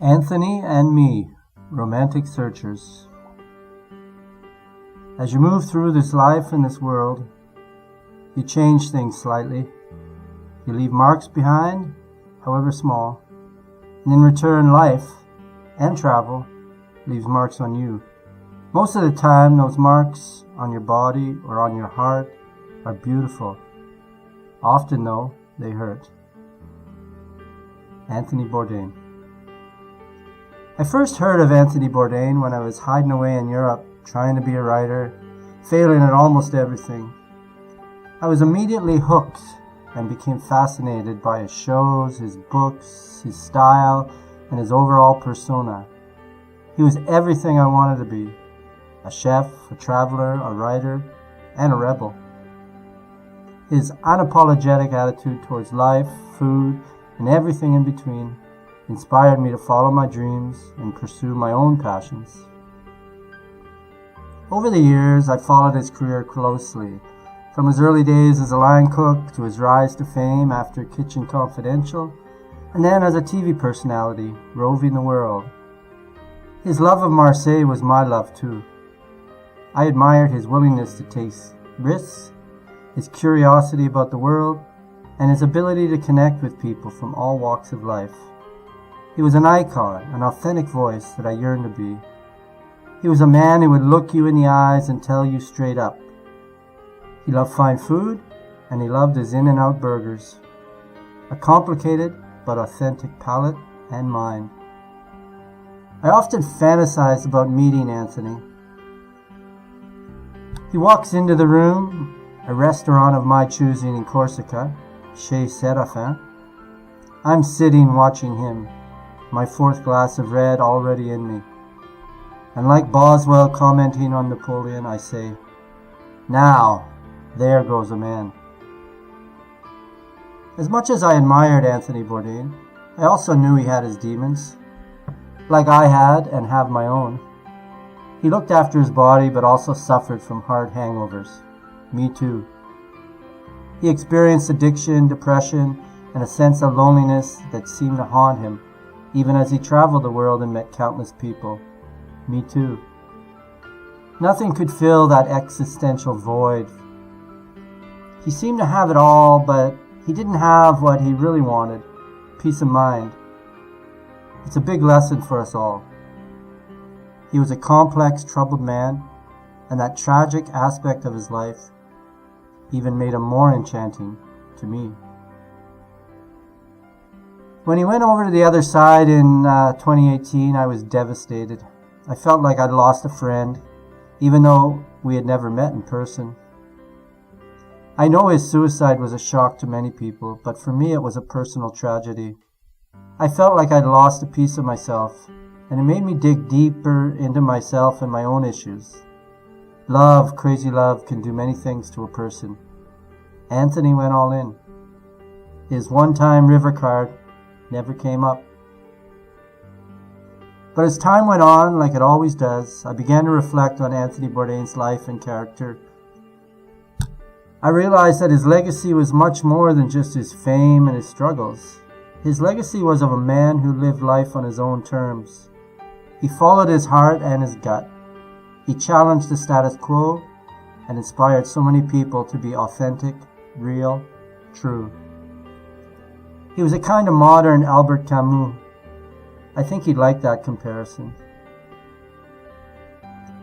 Anthony and Me, Romantic Searchers. As you move through this life and this world, you change things slightly. You leave marks behind, however small, and in return life and travel leaves marks on you. Most of the time, those marks on your body or on your heart are beautiful. Often, though, they hurt. Anthony Bourdain. I first heard of Anthony Bourdain when I was hiding away in Europe, trying to be a writer, failing at almost everything. I was immediately hooked and became fascinated by his shows, his books, his style, and his overall persona. He was everything I wanted to be: a chef, a traveler, a writer, and a rebel. His unapologetic attitude towards life, food, and everything in between inspired me to follow my dreams and pursue my own passions. Over the years, I followed his career closely, from his early days as a line cook to his rise to fame after Kitchen Confidential, and then as a TV personality, roving the world. His love of Marseille was my love too. I admired his willingness to take risks, his curiosity about the world, and his ability to connect with people from all walks of life. He was an icon, an authentic voice that I yearned to be. He was a man who would look you in the eyes and tell you straight up. He loved fine food, and he loved his In-N-Out burgers. A complicated but authentic palate and mind. I often fantasized about meeting Anthony. He walks into the room, a restaurant of my choosing in Corsica, Chez Séraphin. I'm sitting watching him, my fourth glass of red already in me. And like Boswell commenting on Napoleon, I say, "Now, there goes a man." As much as I admired Anthony Bourdain, I also knew he had his demons, like I had and have my own. He looked after his body but also suffered from hard hangovers. Me too. He experienced addiction, depression, and a sense of loneliness that seemed to haunt him, even as he traveled the world and met countless people. Me too. Nothing could fill that existential void. He seemed to have it all, but he didn't have what he really wanted: peace of mind. It's a big lesson for us all. He was a complex, troubled man, and that tragic aspect of his life even made him more enchanting to me. When he went over to the other side in 2018, I was devastated. I felt like I'd lost a friend, even though we had never met in person. I know his suicide was a shock to many people, but for me it was a personal tragedy. I felt like I'd lost a piece of myself, and it made me dig deeper into myself and my own issues. Love, crazy love, can do many things to a person. Anthony went all in. His one-time river card never came up. But as time went on, like it always does, I began to reflect on Anthony Bourdain's life and character. I realized that his legacy was much more than just his fame and his struggles. His legacy was of a man who lived life on his own terms. He followed his heart and his gut. He challenged the status quo and inspired so many people to be authentic, real, true. He was a kind of modern Albert Camus. I think he'd like that comparison.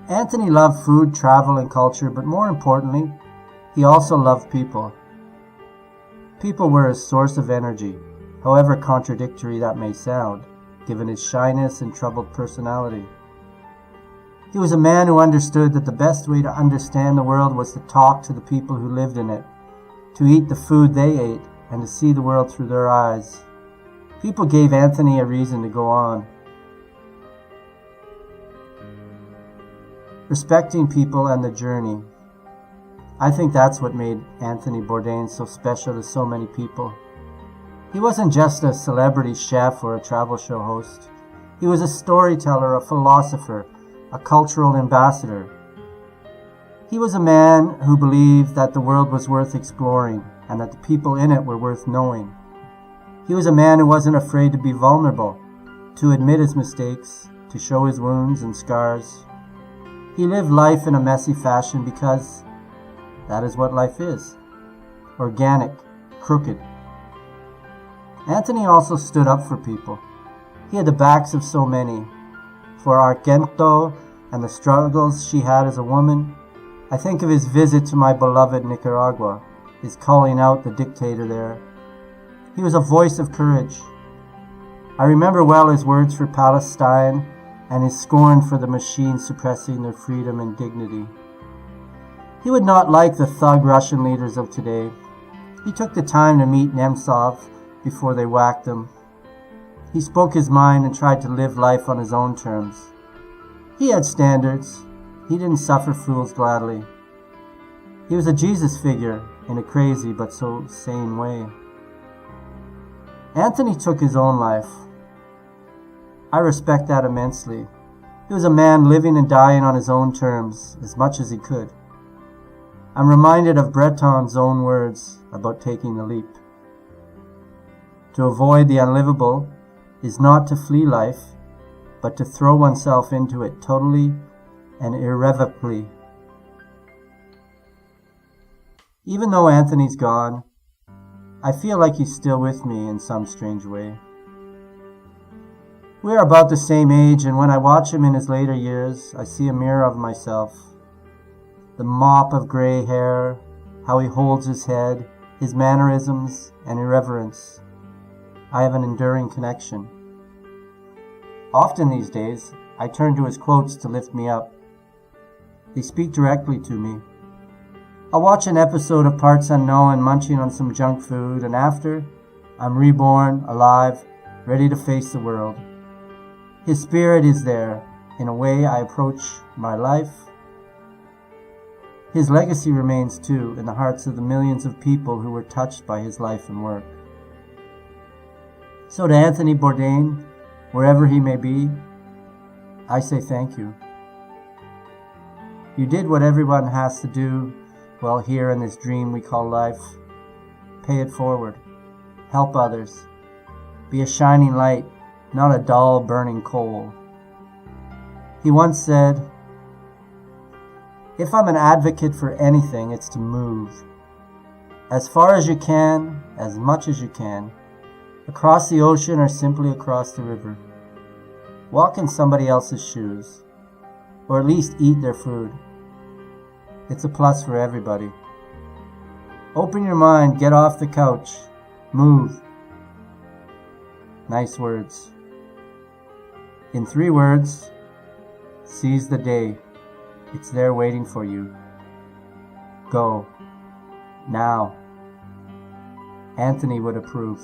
Anthony loved food, travel, and culture, but more importantly, he also loved people. People were his source of energy, however contradictory that may sound, given his shyness and troubled personality. He was a man who understood that the best way to understand the world was to talk to the people who lived in it, to eat the food they ate, and to see the world through their eyes. People gave Anthony a reason to go on. Respecting people and the journey. I think that's what made Anthony Bourdain so special to so many people. He wasn't just a celebrity chef or a travel show host. He was a storyteller, a philosopher, a cultural ambassador. He was a man who believed that the world was worth exploring and that the people in it were worth knowing. He was a man who wasn't afraid to be vulnerable, to admit his mistakes, to show his wounds and scars. He lived life in a messy fashion because that is what life is. Organic, crooked. Anthony also stood up for people. He had the backs of so many. For Argento and the struggles she had as a woman, I think of his visit to my beloved Nicaragua, his calling out the dictator there. He was a voice of courage. I remember well his words for Palestine and his scorn for the machine suppressing their freedom and dignity. He would not like the thug Russian leaders of today. He took the time to meet Nemtsov before they whacked him. He spoke his mind and tried to live life on his own terms. He had standards. He didn't suffer fools gladly. He was a Jesus figure in a crazy but so sane way. Anthony took his own life. I respect that immensely. He was a man living and dying on his own terms as much as he could. I'm reminded of Breton's own words about taking the leap. To avoid the unlivable is not to flee life, but to throw oneself into it totally and irrevocably. Even though Anthony's gone, I feel like he's still with me in some strange way. We are about the same age, and when I watch him in his later years, I see a mirror of myself. The mop of gray hair, how he holds his head, his mannerisms and irreverence. I have an enduring connection. Often these days, I turn to his quotes to lift me up. They speak directly to me. I'll watch an episode of Parts Unknown munching on some junk food, and after, I'm reborn, alive, ready to face the world. His spirit is there in a way I approach my life. His legacy remains too in the hearts of the millions of people who were touched by his life and work. So to Anthony Bourdain, wherever he may be, I say thank you. You did what everyone has to do while here in this dream we call life. Pay it forward. Help others. Be a shining light, not a dull burning coal. He once said, "If I'm an advocate for anything, it's to move. As far as you can, as much as you can, across the ocean or simply across the river. Walk in somebody else's shoes, or at least eat their food. It's a plus for everybody. Open your mind, get off the couch, move." Nice words. In 3 words, seize the day. It's there waiting for you. Go. Now. Anthony would approve.